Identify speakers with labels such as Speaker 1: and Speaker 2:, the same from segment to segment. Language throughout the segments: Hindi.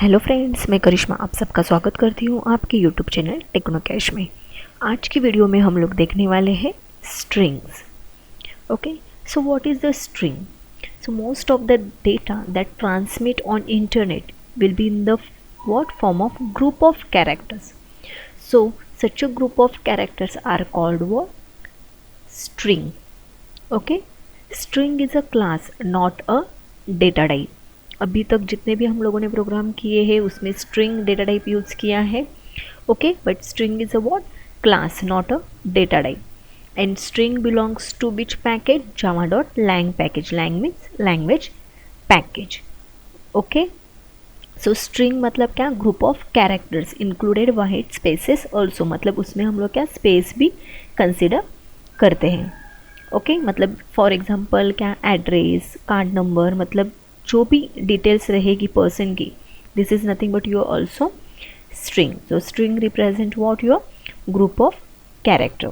Speaker 1: हेलो फ्रेंड्स, मैं करिश्मा आप सबका स्वागत करती हूँ आपके यूट्यूब चैनल टेक्नो कैश में। आज की वीडियो में हम लोग देखने वाले हैं strings. Okay, so what is the string? So most of the data that transmit on internet will be in the what form of group of characters. So such a group of characters are called what? String. Okay, string is a class, not a data type. अभी तक जितने भी हम लोगों ने प्रोग्राम किए हैं उसमें स्ट्रिंग डेटा टाइप यूज़ किया है. Okay, but string is a what? Class, not a data type. And string belongs to which package? java.lang package. lang means language package. Okay, so string मतलब क्या? Group of characters included white spaces also, मतलब उसमें हम लोग क्या स्पेस भी कंसिडर करते हैं. ओके, मतलब फॉर एग्जांपल क्या? एड्रेस, कार्ड नंबर, मतलब जो भी डिटेल्स रहेगी पर्सन की, this is nothing but your also string. So string represent what? Your group of character.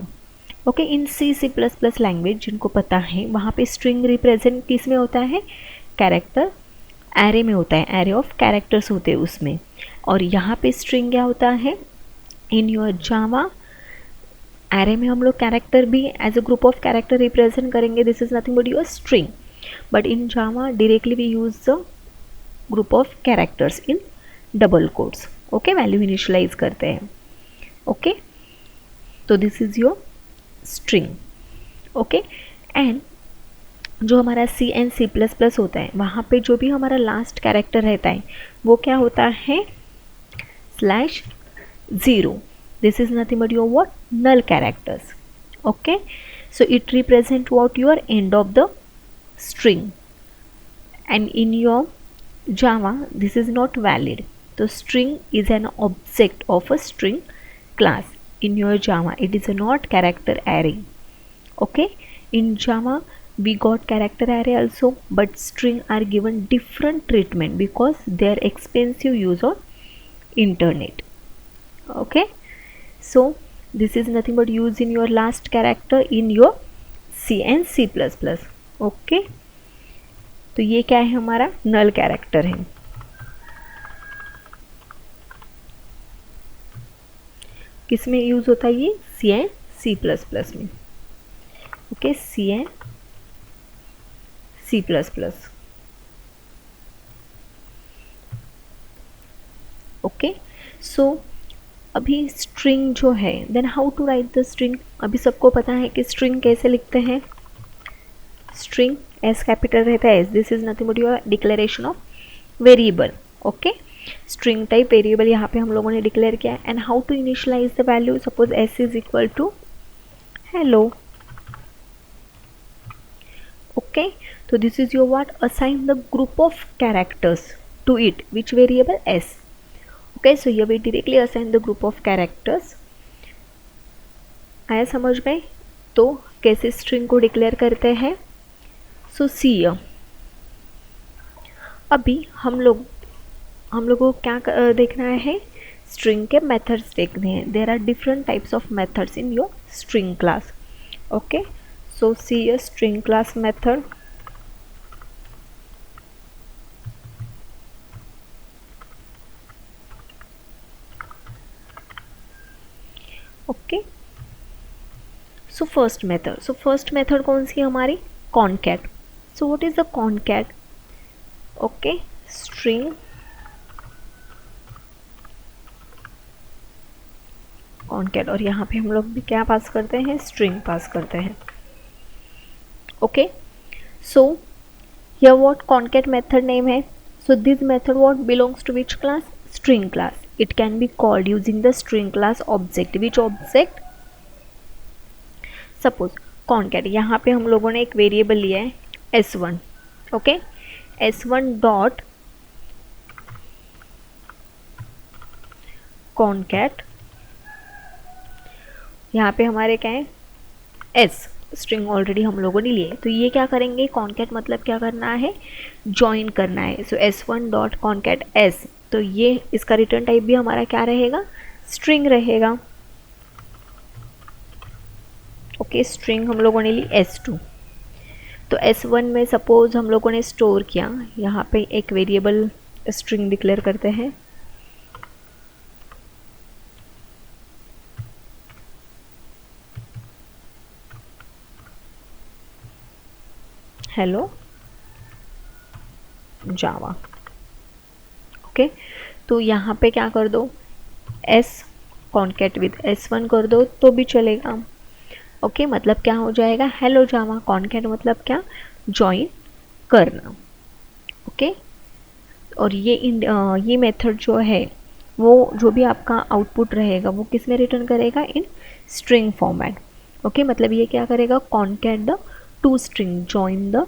Speaker 1: Okay, in C++ language जिनको पता है वहाँ पे स्ट्रिंग रिप्रेजेंट किस में होता है? कैरेक्टर एरे में होता है. एरे ऑफ कैरेक्टर्स होते हैं उसमें. और यहाँ पे स्ट्रिंग क्या होता है? इन योर जावा एरे में हम लोग कैरेक्टर भी as a group of character represent करेंगे. This is nothing but your string. But in Java directly we use the group of characters in double quotes. Okay, value initialize करते हैं. ओके, तो this is your string. Okay, and जो हमारा C++ होता है वहाँ पे जो भी हमारा लास्ट कैरेक्टर रहता है वो क्या होता है? /0. This is nothing but your what? Null characters. Okay, so it represent what? Your end of the string. And in your Java this is not valid. The string is an object of a string class. In your Java it is a not character array. Okay, in Java we got character array also, but string are given different treatment because they are expensive use on internet. Okay, so this is nothing but use in your last character in your C and C++. Okay, तो ये क्या है? हमारा नल कैरेक्टर है. किस में यूज होता है ये? C एंड C++ में. Okay, C and C++. Okay, so अभी स्ट्रिंग जो है, then how to write the string? अभी सबको पता है कि स्ट्रिंग कैसे लिखते हैं. स्ट्रिंग एस कैपिटल रहता है. S, this is nothing but your declaration of variable. Okay, string type variable यहाँ पे हम लोगों ने डिक्लेयर किया है. And how to initialize the value? Suppose S is equal to hello. Okay, तो this is your what? Assign the group of characters to it. Which variable? S. Okay, so ये we directly assign the group of characters. आया समझ में? तो कैसे स्ट्रिंग को डिक्लेयर करते हैं? सो सी, अभी हम लोगों को क्या देखना है? स्ट्रिंग के मेथड्स देखने हैं. There are different types of methods in your string class. Okay, so see a string class method. Okay, so first method कौन सी है हमारी? Concat. So what is the concat? Okay, string concat. और यहाँ पे हम लोग भी क्या पास करते हैं? स्ट्रिंग पास करते हैं. Okay, so here what concat method name है. So this method what belongs to which class? String class. It can be called using the string class object. Which object? Suppose concat. यहाँ पे हम लोगों ने एक वेरिएबल लिया है s1. Okay, s1 dot concat. यहाँ पे हमारे क्या है? s. स्ट्रिंग ऑलरेडी हम लोगों ने लिए. तो ये क्या करेंगे? concat मतलब क्या करना है? ज्वाइन करना है. सो s1 डॉट concat s. तो ये इसका रिटर्न टाइप भी हमारा क्या रहेगा? स्ट्रिंग रहेगा. ओके, स्ट्रिंग हम लोगों ने ली s2. तो s1 में सपोज हम लोगों ने स्टोर किया यहाँ पे एक वेरिएबल स्ट्रिंग डिक्लेयर करते हैं। Hello Java. ओके, तो यहाँ पे क्या कर दो, एस कॉन्केट विद S1 कर दो तो भी चलेगा। ओके, मतलब क्या हो जाएगा, हेलो जावा। कॉन्केट मतलब क्या, ज्वाइन करना। ओके, और ये मेथड जो है वो जो भी आपका आउटपुट रहेगा वो किस में रिटर्न करेगा, इन स्ट्रिंग फॉर्मेट। ओके, मतलब ये क्या करेगा, concat the two string, join the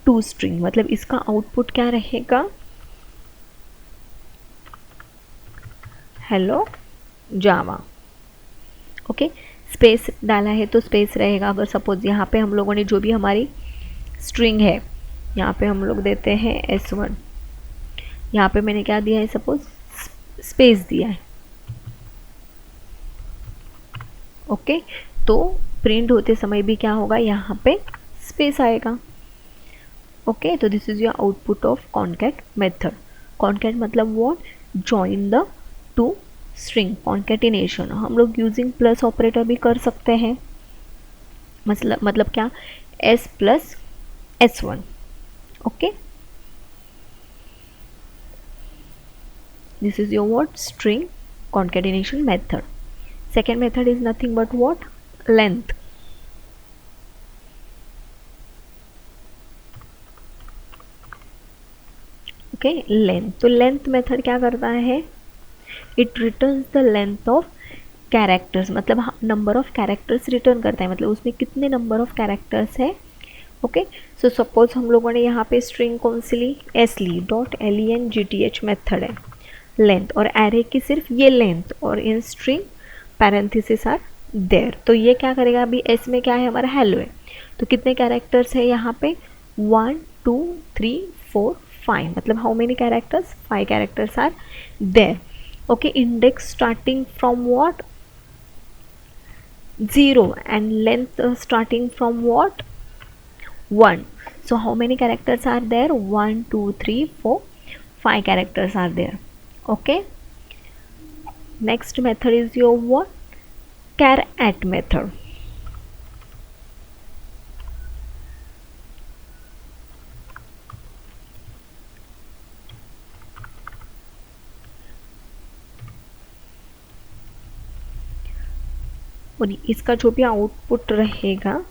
Speaker 1: two string, मतलब इसका आउटपुट क्या रहेगा, हेलो जावा। ओके, स्पेस डाला है तो स्पेस रहेगा। अगर सपोज यहाँ पे हम लोगों ने जो भी हमारी स्ट्रिंग है, यहाँ पे हम लोग देते हैं S1, यहाँ पे मैंने क्या दिया है, सपोज स्पेस दिया है। ओके, तो प्रिंट होते समय भी क्या होगा, यहाँ पे स्पेस आएगा। ओके, तो this is your output of concat method. Concat मतलब what, join the two string, concatenation. हम लोग यूजिंग प्लस ऑपरेटर भी कर सकते हैं, मतलब क्या, S plus S1। Okay, this is your what, string concatenation method. Second method is nothing but what, length. Okay, length, तो length method क्या करता है, it returns the length of characters, मतलब number of characters return करता है, मतलब उसमें कितने number of characters है। ओके, सो सपोज हम लोगों ने यहाँ पे स्ट्रिंग कौन सी ली, एस ली, डॉट length मेथड है, लेंथ, और एरे की सिर्फ ये लेंथ, और in string parenthesis are there. तो ये क्या करेगा, अभी एस में क्या है, हमारा हेलो है, तो कितने कैरेक्टर्स है यहाँ पे, 1 2 3 4 5, मतलब how many characters, 5 characters are there. Okay, index starting from what, 0, and length starting from what, 1. So how many characters are there, 1 2 3 4 5 characters are there. Okay, next method is your what, char at method. और इसका जो भी आउटपुट रहेगा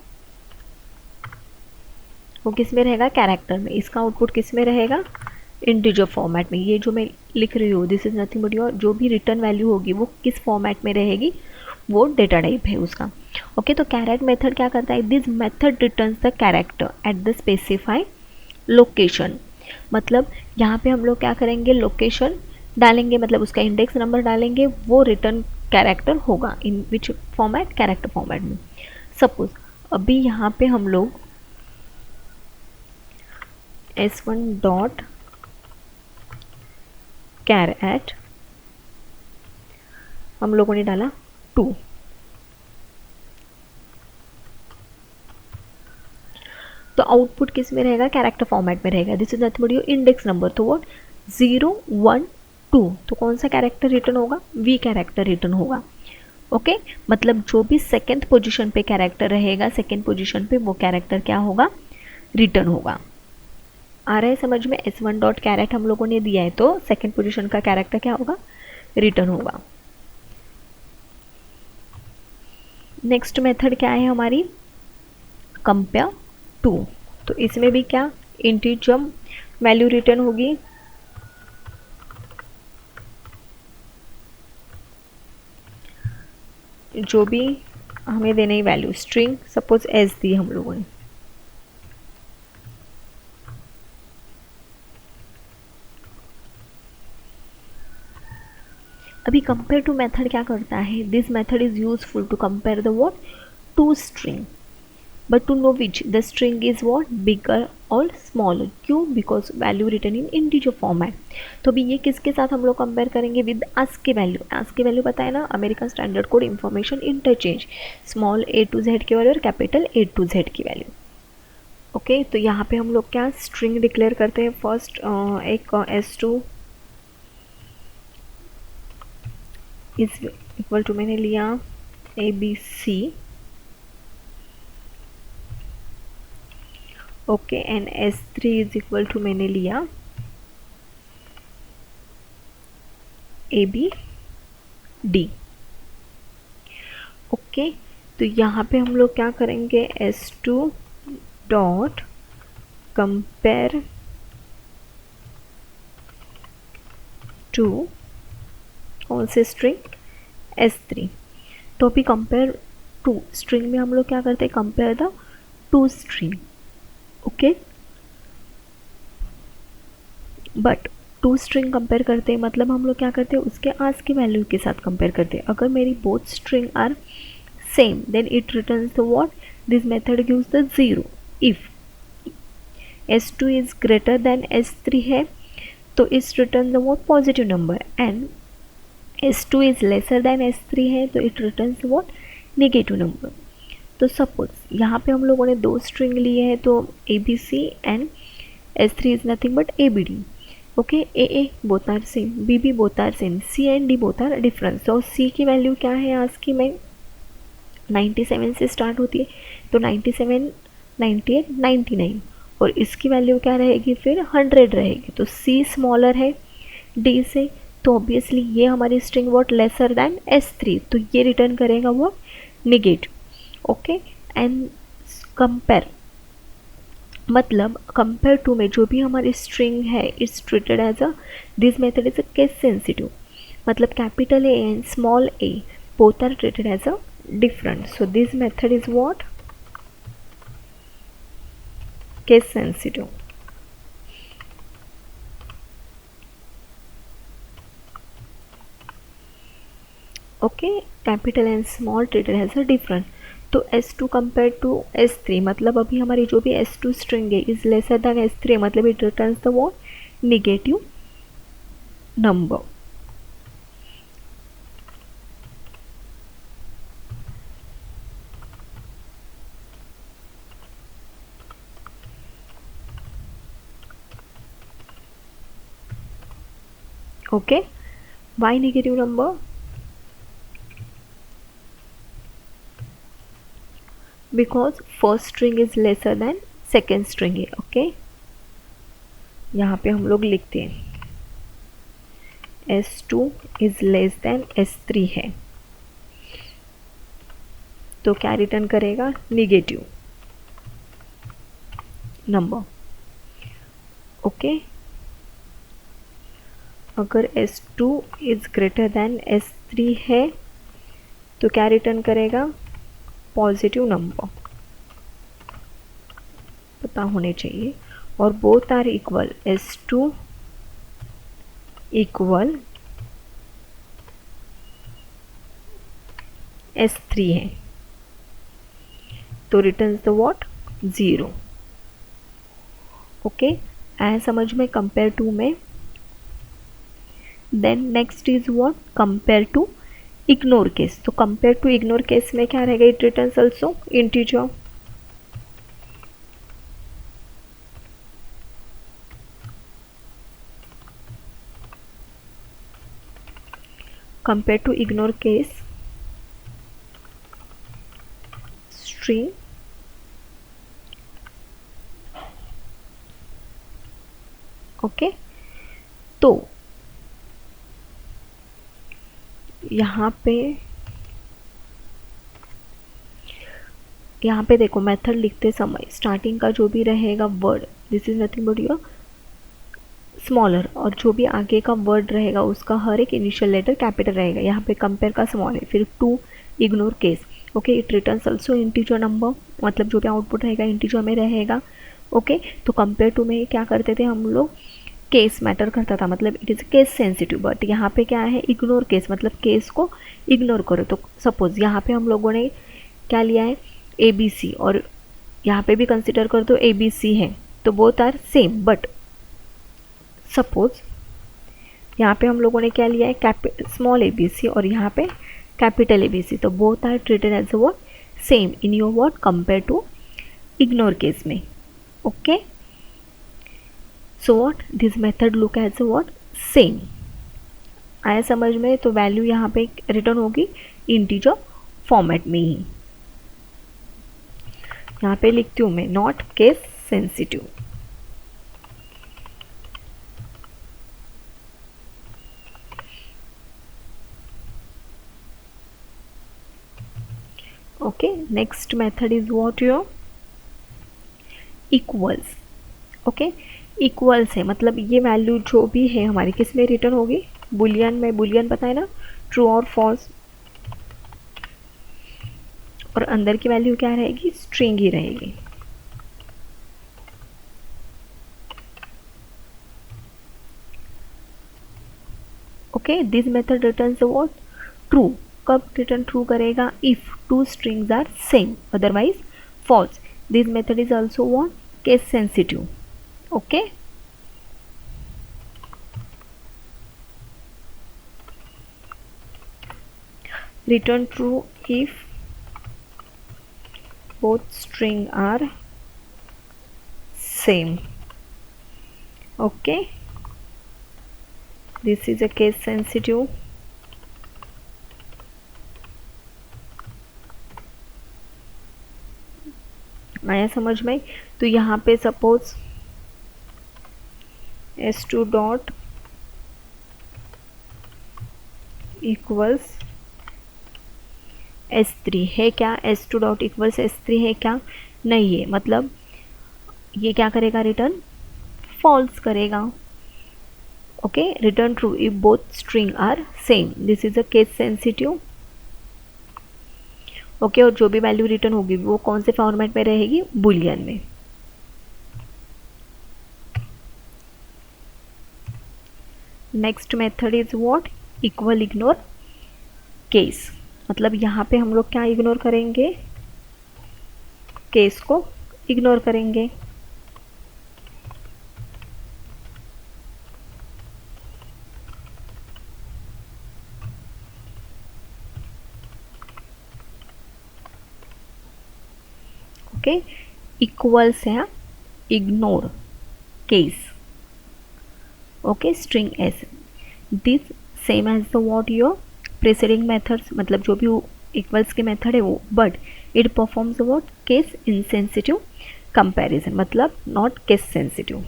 Speaker 1: वो किस में रहेगा, कैरेक्टर में। इसका आउटपुट किस में रहेगा, इंटीजर फॉर्मेट में। ये जो मैं लिख रही हूँ, this is nothing but your, जो भी रिटर्न वैल्यू होगी वो किस फॉर्मेट में रहेगी, वो डेटा टाइप है उसका। ओके, तो कैरेट मेथड क्या करता है, this method returns the character at the specify location. मतलब यहाँ पे हम लोग क्या करेंगे, लोकेशन डालेंगे, मतलब उसका इंडेक्स नंबर डालेंगे, वो रिटर्न कैरेक्टर होगा इन विच फॉर्मेट, कैरेक्टर फॉर्मेट में। सपोज अभी यहाँ पे हम लोग S1 डॉट कैर एट हम लोगों ने डाला 2, तो आउटपुट किस में रहेगा, कैरेक्टर फॉर्मेट में रहेगा। This is nothing but your index number, तो व्हाट, 0 1 2, तो कौन सा कैरेक्टर रिटर्न होगा, वी कैरेक्टर रिटर्न होगा। ओके, मतलब जो भी सेकेंड पोजीशन पे कैरेक्टर रहेगा, सेकेंड पोजीशन पे वो कैरेक्टर क्या होगा, रिटर्न होगा। आ रहा है समझ में, S1 डॉट कैरेट हम लोगों ने दिया है, तो सेकेंड पोजीशन का कैरेक्टर क्या होगा, रिटर्न होगा। नेक्स्ट मेथड क्या है हमारी, कंपेयर टू, तो इसमें भी क्या, इंटीजर वैल्यू रिटर्न होगी, जो भी हमें देने वैल्यू, स्ट्रिंग सपोज एस दी हम लोगों ने, अभी कंपेयर टू मेथड क्या करता है, this method is useful to compare the what, two string, but to know which the string is what, bigger और स्मॉलर। क्यों, because value return in integer format. तो अभी ये किसके साथ हम लोग कंपेयर करेंगे, with ASCII value. ASCII value पता है ना, American standard code information interchange, small A to Z की वैल्यू और कैपिटल A to Z की वैल्यू। ओके, तो यहाँ पे हम लोग क्या स्ट्रिंग डिक्लेयर करते हैं, फर्स्ट एक S2 इज इक्वल टू मैंने लिया ABC, okay, and S3 is equal to मैंने लिया ABD, ओके। तो यहाँ पे हम लोग क्या करेंगे, S2 डॉट कंपेयर टू कौन से स्ट्रिंग, S3। तो अभी कंपेयर टू स्ट्रिंग में हम लोग क्या करते हैं, compare the two string, okay. But two string compare करते हैं मतलब हम लोग क्या करते हैं, उसके आज की वैल्यू के साथ कंपेयर करते हैं। अगर मेरी both string are same then it returns the what, this method gives the 0। If S2 is greater than S3 है तो इस return the what, positive number, and S2 is lesser than S3 है तो it returns what, negative number. तो सपोज यहाँ पे हम लोगों ने दो स्ट्रिंग लिए हैं, तो ABC and S3 is nothing but ABD, okay. AA both are same, BB both are same, C and D both are different. तो C की वैल्यू क्या है आज की, में 97 से स्टार्ट होती है, तो 97, 98, 99, और इसकी वैल्यू क्या रहेगी फिर 100 रहेगी। तो C स्मॉलर है D से, तो ऑब्वियसली ये हमारी string what lesser than S3, तो ये रिटर्न करेगा वो निगेटिव, ओके। एंड कंपेयर मतलब कंपेयर टू में जो भी हमारी स्ट्रिंग है it's treated as a, this method is a case sensitive, मतलब capital A and small a both are treated as a different, so this method is what, case sensitive, okay. Capital and small treated as a different. तो S2 कंपेयर टू S3 मतलब अभी हमारी जो भी S2 स्ट्रिंग है इज लेसर देन S3, मतलब it returns the what, negative number, okay. Why negative number, because first string is lesser than second string है, ओके। यहाँ पे हम लोग लिखते हैं S2 is less than S3 है, तो क्या रिटर्न करेगा, निगेटिव नंबर, ओके। अगर S2 is greater than S3 है तो क्या रिटर्न करेगा, पॉजिटिव नंबर, पता होने चाहिए। और both are equal, S2 equal S3 है तो रिटर्न्स द व्हाट, 0, ओके। आया समझ में कंपेयर टू में। Then next is what, compare to ignore case. तो कंपेयर टू इग्नोर केस में क्या रहेगा, it returns also integer, compare to ignore case string okay. तो यहाँ पे देखो मेथड लिखते समय स्टार्टिंग का जो भी रहेगा word, this is nothing but your smaller, और जो भी आगे का वर्ड रहेगा उसका हर एक इनिशियल लेटर कैपिटल रहेगा। यहाँ पे कंपेयर का स्मॉल है, फिर to ignore case, okay. It returns also integer number, मतलब जो भी आउटपुट रहेगा इंटीजर में रहेगा, ओके। तो कंपेयर टू में क्या करते थे हम लोग, केस मैटर करता था, मतलब it is case sensitive. But यहाँ पे क्या है, इग्नोर केस, मतलब केस को इग्नोर करो। तो सपोज यहाँ पे हम लोगों ने क्या लिया है, ABC, और यहाँ पे भी कंसिडर कर दो ABC है, तो both are same. But suppose यहाँ पे हम लोगों ने क्या लिया है, स्मॉल ABC, और यहाँ पे कैपिटल ABC, तो both are treated as a what, same in your what, compare to ignore case में, okay. So what, this method look as a what, same, आया समझ में? तो वैल्यू यहाँ पे रिटर्न होगी इंटीजर फॉर्मेट में ही। यहाँ पे लिखती हूँ मैं not case sensitive. Okay, next method is what your equals. Okay, equals है मतलब ये वैल्यू जो भी है हमारी किस में रिटर्न होगी, बुलियन में। बुलियन पता है ना, ट्रू और फॉल्स, और अंदर की वैल्यू क्या रहेगी, स्ट्रिंग ही रहेगी। Okay, this method returns what, true. कब रिटर्न ट्रू करेगा, if two strings are same, otherwise false. This method is also what, case sensitive. Okay, return true if both string are same. Okay, this is a case sensitive. आया समझ में? तो यहाँ पे suppose s2 dot equals s3 है क्या, s2 डॉट इक्वल्स s3 है क्या, नहीं है, मतलब ये क्या करेगा, रिटर्न फॉल्स करेगा। Okay, return true if both string are same, this is a case sensitive. Okay, और जो भी वैल्यू रिटर्न होगी वो कौन से फॉर्मेट में रहेगी, बुलियन में। Next method is what, equal ignore case. मतलब यहाँ पे हम लोग क्या इग्नोर करेंगे, केस को इग्नोर करेंगे। ओके, इक्वल्स है ignore case. Okay, string S, this same as the what your preceding methods, मतलब जो भी इक्वल्स के मेथड है वो, but it performs what, case insensitive comparison, मतलब नॉट केस सेंसिटिव।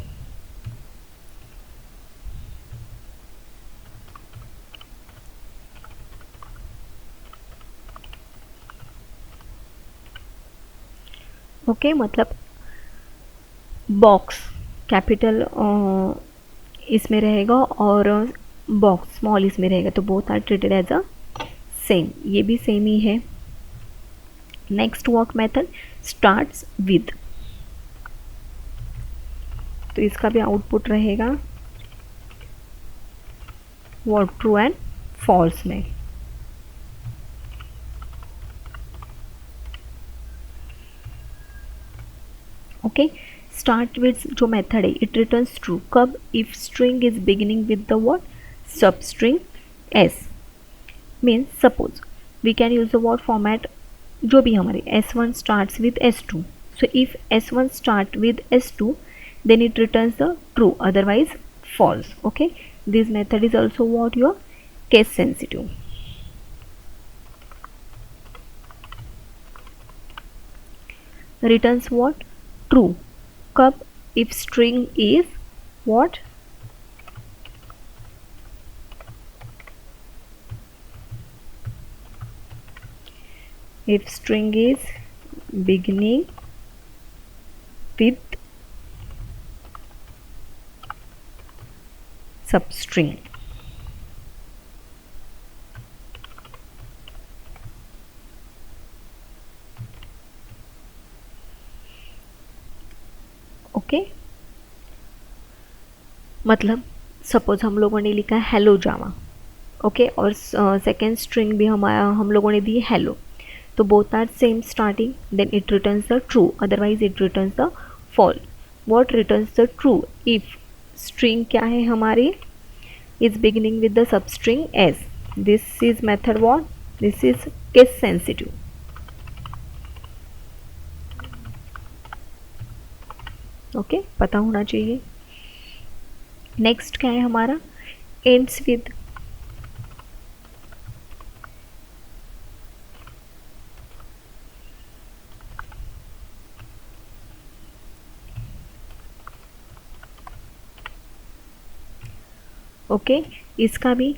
Speaker 1: ओके, मतलब बॉक्स कैपिटल इसमें रहेगा और बॉक्स स्मॉल इसमें रहेगा, तो both are treated as a same, ये भी सेम ही है। Next what method, starts with, तो इसका भी आउटपुट रहेगा व्हाट, ट्रू एंड फॉल्स में। ओके, स्टार्ट विद जो मेथड है इट रिटर्न्स ट्रू कब, if string is beginning with the what, substring S. Means suppose we can use the what format, जो भी हमारे s1 starts with s2, so if s1 start with s2 then it returns the true, otherwise false. Okay, this method is also what, your case sensitive. Returns what, true कब, if string is what, if string is beginning with substring. Okay, मतलब सपोज हम लोगों ने लिखा है हेलो जावा, ओके, और सेकेंड स्ट्रिंग भी हमारा हम लोगों ने दी हेलो, तो both are same starting, then it returns the true, otherwise it returns the false. What returns the true, if string क्या है हमारी, is beginning with the substring S. This is method what, this is case sensitive. Okay, पता होना चाहिए। नेक्स्ट क्या है हमारा, एंड्स विद, ओके, इसका भी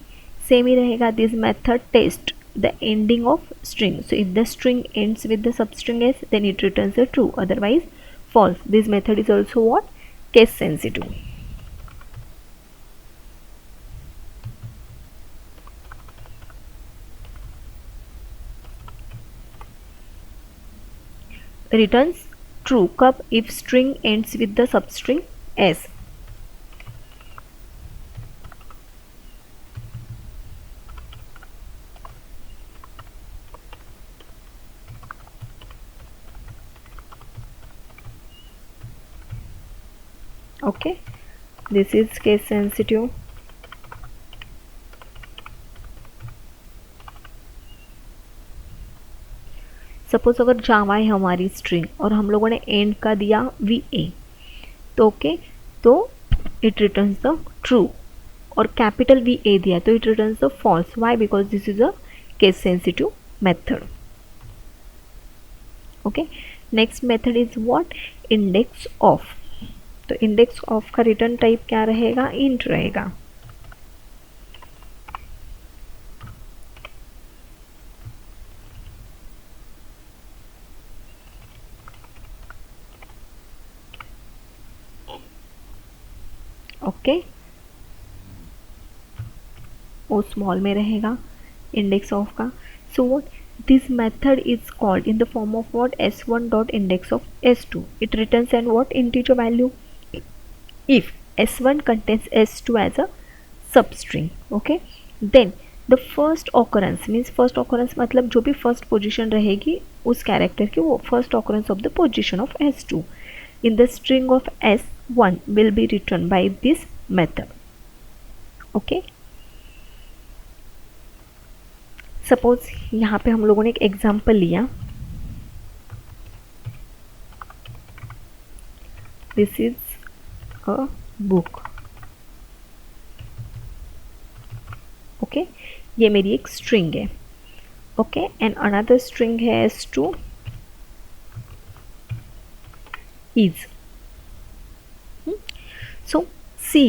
Speaker 1: सेम ही रहेगा. This method test the ending of string. So if the string ends with the substring s, then it returns a true, otherwise false. This method is also what? Case sensitive. Returns true कब? if string ends with the substring s. Okay, this is case sensitive. Suppose अगर जावा है हमारी स्ट्रिंग और हम लोगों ने एंड का दिया वी ए, तो ओके, तो इट रिटर्न्स द ट्रू. और कैपिटल वी ए दिया तो it returns the false. Why? Because this is a case sensitive method. Okay, next method is what? Index of. तो इंडेक्स ऑफ का रिटर्न टाइप क्या रहेगा? इंट रहेगा. ओके, ओ स्मॉल में रहेगा इंडेक्स ऑफ का. So what? This method is called in the form of what? s1 dot index of s2. It returns and what? Integer value if s1 contains s2 as a substring. Okay, then the first occurrence means first occurrence मतलब जो भी first position रहेगी उस character की, वो first occurrence of the position of s2 in the string of s1 will be returned by this method. Okay, suppose यहाँ पे हम लोगों ने एक एग्जाम्पल लिया. This is a book. Okay, ये मेरी एक स्ट्रिंग है. ओके, एंड अनदर स्ट्रिंग है s2 is. सो सी,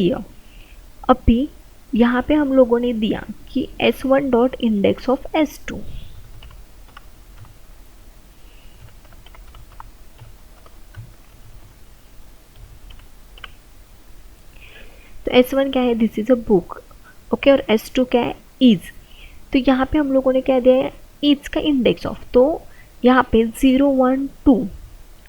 Speaker 1: अभी यहाँ पे हम लोगों ने दिया कि s1 dot index of s2. तो s1 क्या है? This is a book. Okay, और s2 क्या है? इज. तो यहाँ पे हम लोगों ने क्या दिया है? इज का इंडेक्स ऑफ. तो यहाँ पे 0 1 2.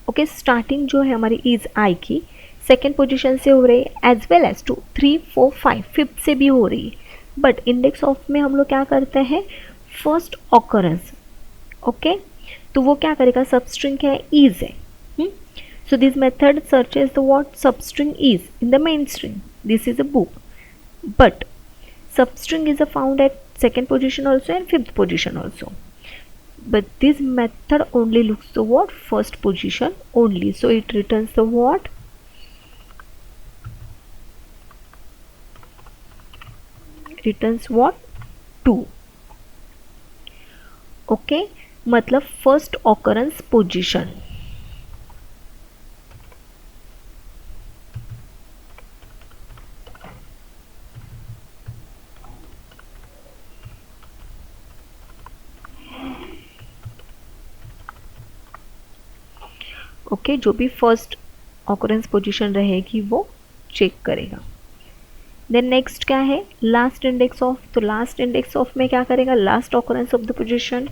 Speaker 1: ओके, स्टार्टिंग जो है हमारी इज आई की सेकेंड पोजीशन से हो रही है, एज वेल एज 2 3 4 5 फिफ्थ से भी हो रही है. बट इंडेक्स ऑफ में हम लोग क्या करते हैं? First occurrence. ओके, तो वो क्या करेगा? सबस्ट्रिंग क्या है? इज है. So this method searches the what substring is in the main string. This is a book, but substring is found at second position also and fifth position also. But this method only looks the what? First position only. So it returns the what? Returns what? 2. Okay, मतलब first occurrence position. ओके, जो भी फर्स्ट ऑकरेंस पोजीशन रहेगी वो चेक करेगा. देन नेक्स्ट क्या है? Last index of. तो लास्ट इंडेक्स ऑफ में क्या करेगा? Last occurrence of the position.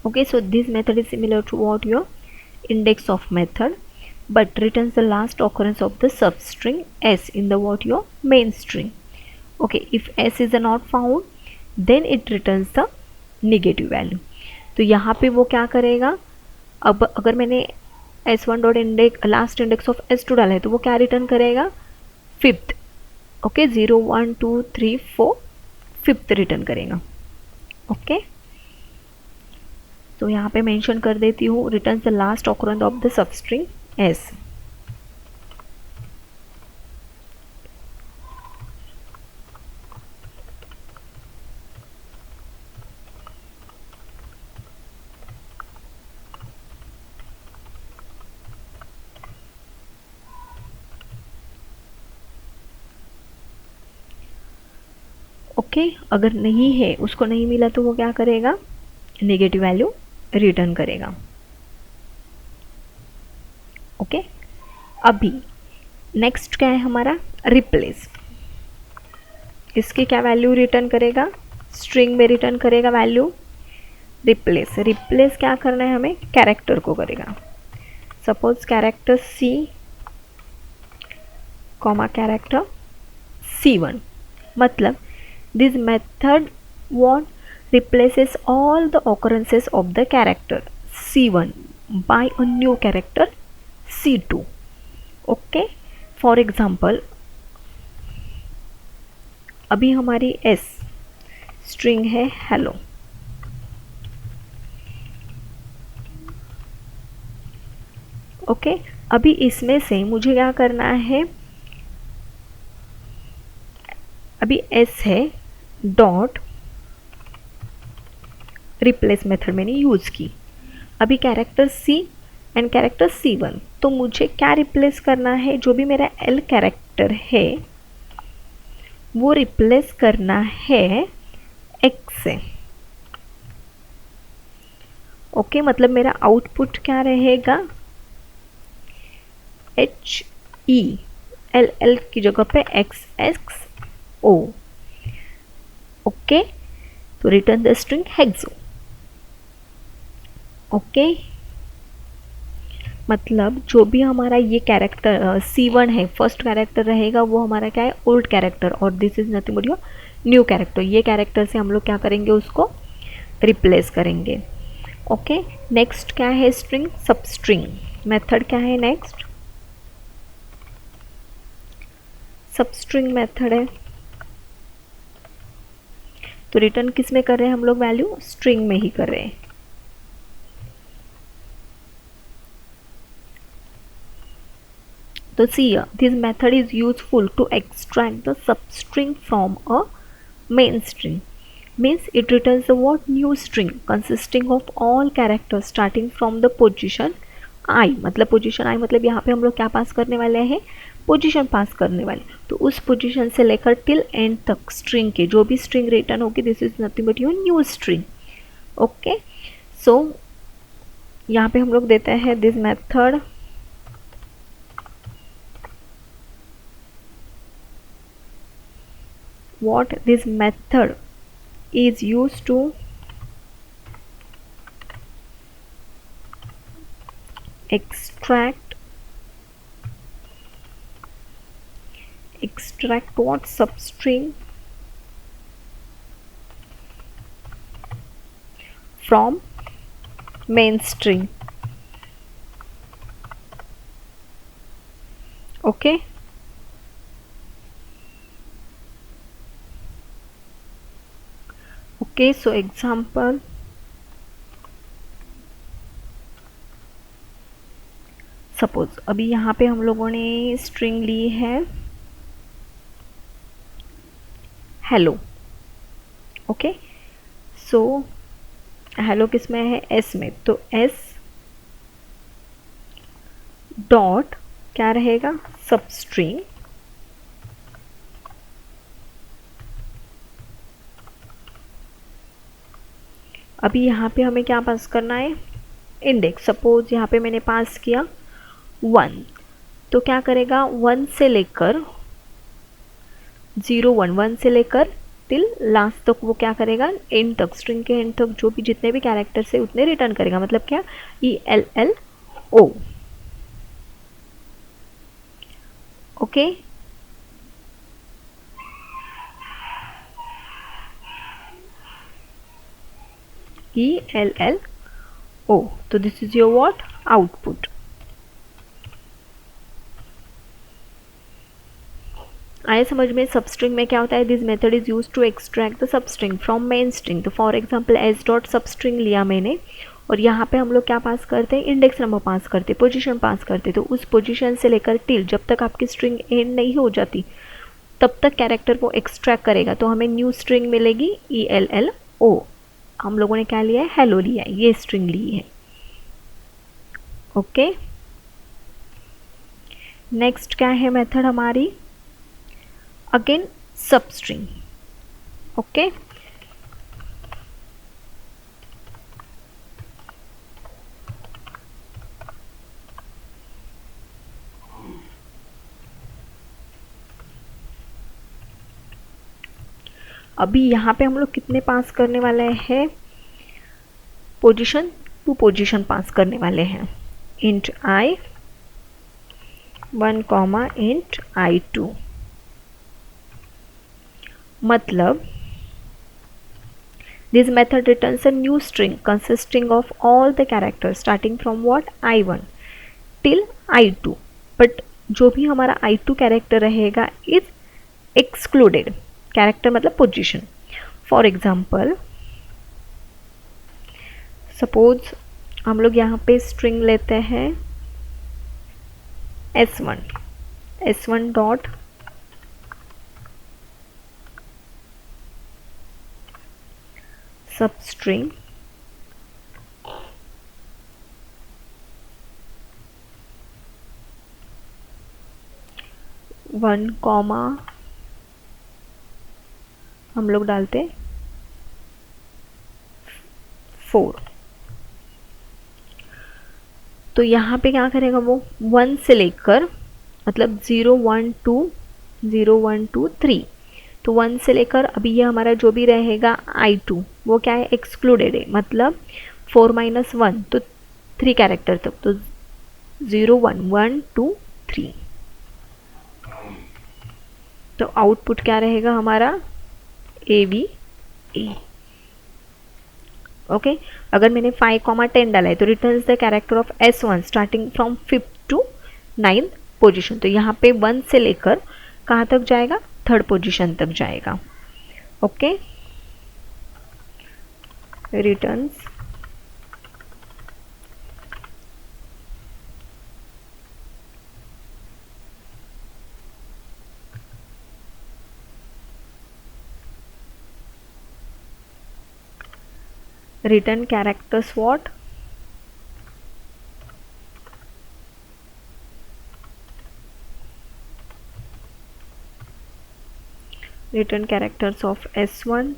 Speaker 1: Okay, so this method is similar to what? Your index of method, but returns the last occurrence of the substring s in the what? Your main string. Okay, if s is not found, then it returns the negative value. तो यहाँ पे वो क्या करेगा? अब अगर मैंने s1 dot index last index of s2 डाला है तो वो क्या रिटर्न करेगा? फिफ्थ. ओके, 0 1 2 3 4 फिफ्थ रिटर्न करेगा. ओके, तो यहाँ पे मेंशन कर देती हूँ, returns the last occurrence of the substring S. Okay, अगर नहीं है, उसको नहीं मिला तो वो क्या करेगा, नेगेटिव वैल्यू रिटर्न करेगा। ओके, अभी नेक्स्ट क्या है हमारा, रिप्लेस। इसकी क्या वैल्यू रिटर्न करेगा, स्ट्रिंग में रिटर्न करेगा वैल्यू रिप्लेस। रिप्लेस क्या करना है हमें, कैरेक्टर को करेगा। Suppose character C comma character C1, मतलब this method what replaces all the occurrences of the character C1 by a new character C2. Okay, for example अभी हमारी S स्ट्रिंग है हेलो। ओके, अभी इसमें से मुझे क्या करना है, अभी S है डॉट रिप्लेस मेथड मैंने यूज़ की। अभी character C and character C1, तो मुझे क्या रिप्लेस करना है, जो भी मेरा L कैरेक्टर है वो रिप्लेस करना है X से। ओके, मतलब मेरा आउटपुट क्या रहेगा, HELL की जगह पे XXO। ओके, तो return the string hexo. Okay, मतलब जो भी हमारा ये कैरेक्टर C1 है, फर्स्ट कैरेक्टर रहेगा, वो हमारा क्या है, ओल्ड कैरेक्टर, और this is nothing but your new character. ये कैरेक्टर से हम लोग क्या करेंगे, उसको रिप्लेस करेंगे। ओके, नेक्स्ट क्या है, स्ट्रिंग सबस्ट्रिंग मेथड क्या है, नेक्स्ट सबस्ट्रिंग मेथड है। तो रिटर्न किस में कर रहे हैं हम लोग, वैल्यू स्ट्रिंग में ही कर रहे हैं। तो see this method is useful to extract the substring from a main string, means it returns the what new string consisting of all characters starting from the position I, मतलब पोजीशन I मतलब यहाँ पे हम लोग क्या पास करने वाले हैं, पोजीशन पास करने वाले। तो उस पोजीशन से लेकर टिल एंड तक स्ट्रिंग के जो भी स्ट्रिंग रिटर्न होगी, this is nothing but your new string. Okay, so यहाँ पे हम लोग देते हैं this method what this method is used to extract what substring from main string। okay, okay, so example suppose अभी यहाँ पे हम लोगों ने स्ट्रिंग ली है हेलो। ओके, सो हेलो किस में है, एस में, तो एस डॉट क्या रहेगा, सबस्ट्रिंग अभी यहाँ पे हमें क्या पास करना है, इंडेक्स। सपोज यहाँ पे मैंने पास किया 1, तो क्या करेगा 1 से लेकर 1 से लेकर टिल लास्ट तक वो क्या करेगा, एंड तक, स्ट्रिंग के एंड तक जो भी जितने भी कैरेक्टर्स है उतने रिटर्न करेगा। मतलब क्या, ELLO। Okay, ELLO। तो this is your what, output. आए समझ में, सबस्ट्रिंग में क्या होता है, this method is use to extract the substring from main string. तो for example S dot substring लिया मैंने और यहाँ पे हम लोग क्या पास करते हैं, इंडेक्स नंबर पास करते, पोजीशन पास करते। तो उस पोजीशन से लेकर टिल जब तक आपकी स्ट्रिंग एंड नहीं हो जाती तब तक कैरेक्टर वो एक्सट्रैक्ट करेगा। तो हमें न्यू स्ट्रिंग मिलेगी ELLO। हम लोगों ने क्या लिया है, हेलो लिया है, ये स्ट्रिंग ली है। ओके, नेक्स्ट क्या है मेथड हमारी, अगेन सब स्ट्रिंग। ओके, अभी यहाँ पे हम लोग कितने पास करने वाले हैं, पोजीशन टू पोजीशन पास करने वाले हैं। इंट आई 1 कॉमा इंट I2, मतलब this method returns a new string consisting of all the characters starting from what, I1 till I2, but जो भी हमारा I2 कैरेक्टर रहेगा इज एक्सक्लूडेड। कैरेक्टर मतलब पोजीशन। फॉर एग्जाम्पल सपोज हम लोग यहाँ पे स्ट्रिंग लेते हैं S1 डॉट सब स्ट्रिंग वन कॉमा हम लोग डालते 4। तो यहाँ पे क्या करेगा वो, 1 से लेकर मतलब 0 1 2 0 1 2 3, तो 1 से लेकर अभी ये हमारा जो भी रहेगा I2 वो क्या है, एक्सक्लूडेड है, मतलब 4 - 1 तो 3 कैरेक्टर तक, तो 0 1 1 2 3। तो आउटपुट क्या रहेगा हमारा, ABA। ओके, अगर मैंने 5 10 डाला है तो returns the character of S1 starting from 5th to 9th position. तो यहाँ पे 1 से लेकर कहाँ तक जाएगा, 3rd पोजीशन तक जाएगा। Okay, returns return characters what, return characters of S1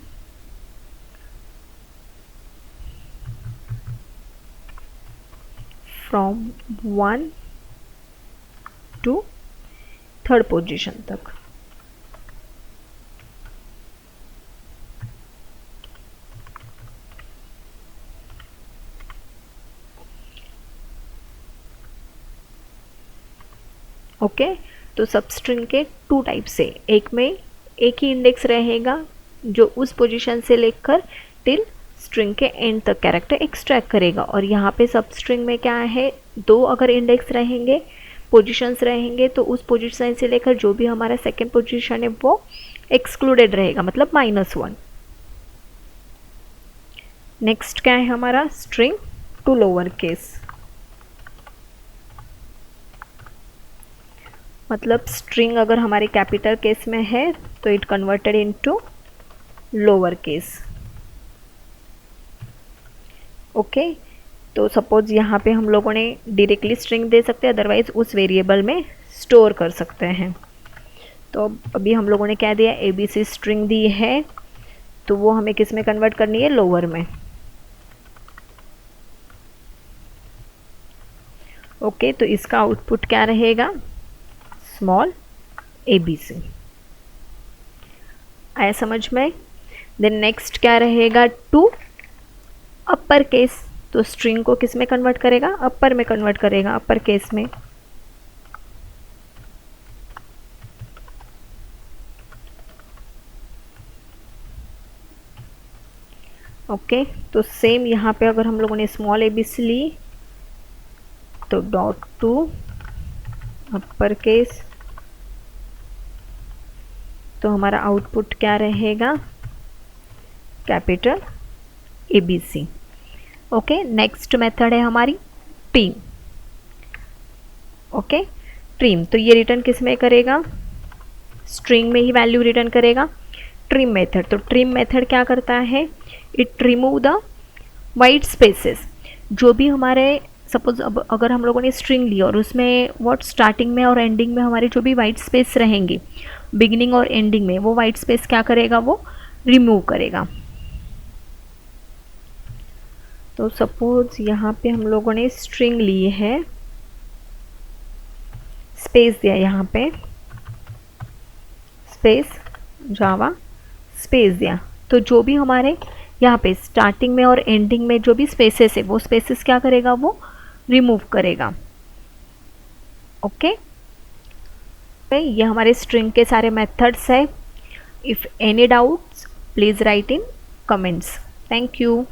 Speaker 1: from 1 to 3rd position तक। ओके, तो सब स्ट्रिंग के 2 टाइप्स है, एक में एक ही इंडेक्स रहेगा जो उस पोजीशन से लेकर टिल स्ट्रिंग के एंड तक कैरेक्टर एक्सट्रैक्ट करेगा, और यहाँ पे सब स्ट्रिंग में क्या है, 2 अगर इंडेक्स रहेंगे, पोजीशंस रहेंगे, तो उस पोजीशन से लेकर जो भी हमारा सेकेंड पोजीशन है वो एक्सक्लूडेड रहेगा, मतलब -1। नेक्स्ट क्या है हमारा, स्ट्रिंग टू लोअर केस, मतलब स्ट्रिंग अगर हमारे कैपिटल केस में है तो it converted into lower case. Okay, तो सपोज यहाँ पे हम लोगों ने डायरेक्टली स्ट्रिंग दे सकते हैं, अदरवाइज उस वेरिएबल में स्टोर कर सकते हैं। तो अभी हम लोगों ने क्या दिया, ABC स्ट्रिंग दी है, तो वो हमें किस में कन्वर्ट करनी है, लोअर में। ओके, तो इसका आउटपुट क्या रहेगा, स्मॉल ABC। आया समझ में। देन नेक्स्ट क्या रहेगा, टू अपर केस, तो स्ट्रिंग को किस में कन्वर्ट करेगा, अपर में कन्वर्ट करेगा, अपर केस में। ओके, तो सेम यहाँ पे अगर हम लोगों ने स्मॉल ABC ली तो डॉट टू अपर केस, तो हमारा आउटपुट क्या रहेगा, capital ABC। Okay, next method है हमारी ट्रिम। ओके, ट्रिम, तो ये रिटर्न किस में करेगा, स्ट्रिंग में ही वैल्यू रिटर्न करेगा। ट्रिम मेथड, तो ट्रिम मेथड क्या करता है, it remove the white spaces. जो भी हमारे सपोज अब अगर हम लोगों ने स्ट्रिंग ली और उसमें व्हाट स्टार्टिंग में और एंडिंग में हमारे जो भी वाइट स्पेस रहेंगे, बिगिनिंग और एंडिंग में, वो वाइट स्पेस क्या करेगा, वो रिमूव करेगा। तो सपोज यहाँ पे हम लोगों ने स्ट्रिंग ली है, स्पेस दिया यहाँ पे, स्पेस जावा स्पेस दिया, तो जो भी हमारे यहाँ पे स्टार्टिंग में और एंडिंग में जो भी स्पेसेस है वो स्पेसेस क्या करेगा, वो रिमूव करेगा। ओके, ये हमारे स्ट्रिंग के सारे मेथड्स है। If any doubts please write in comments. Thank you.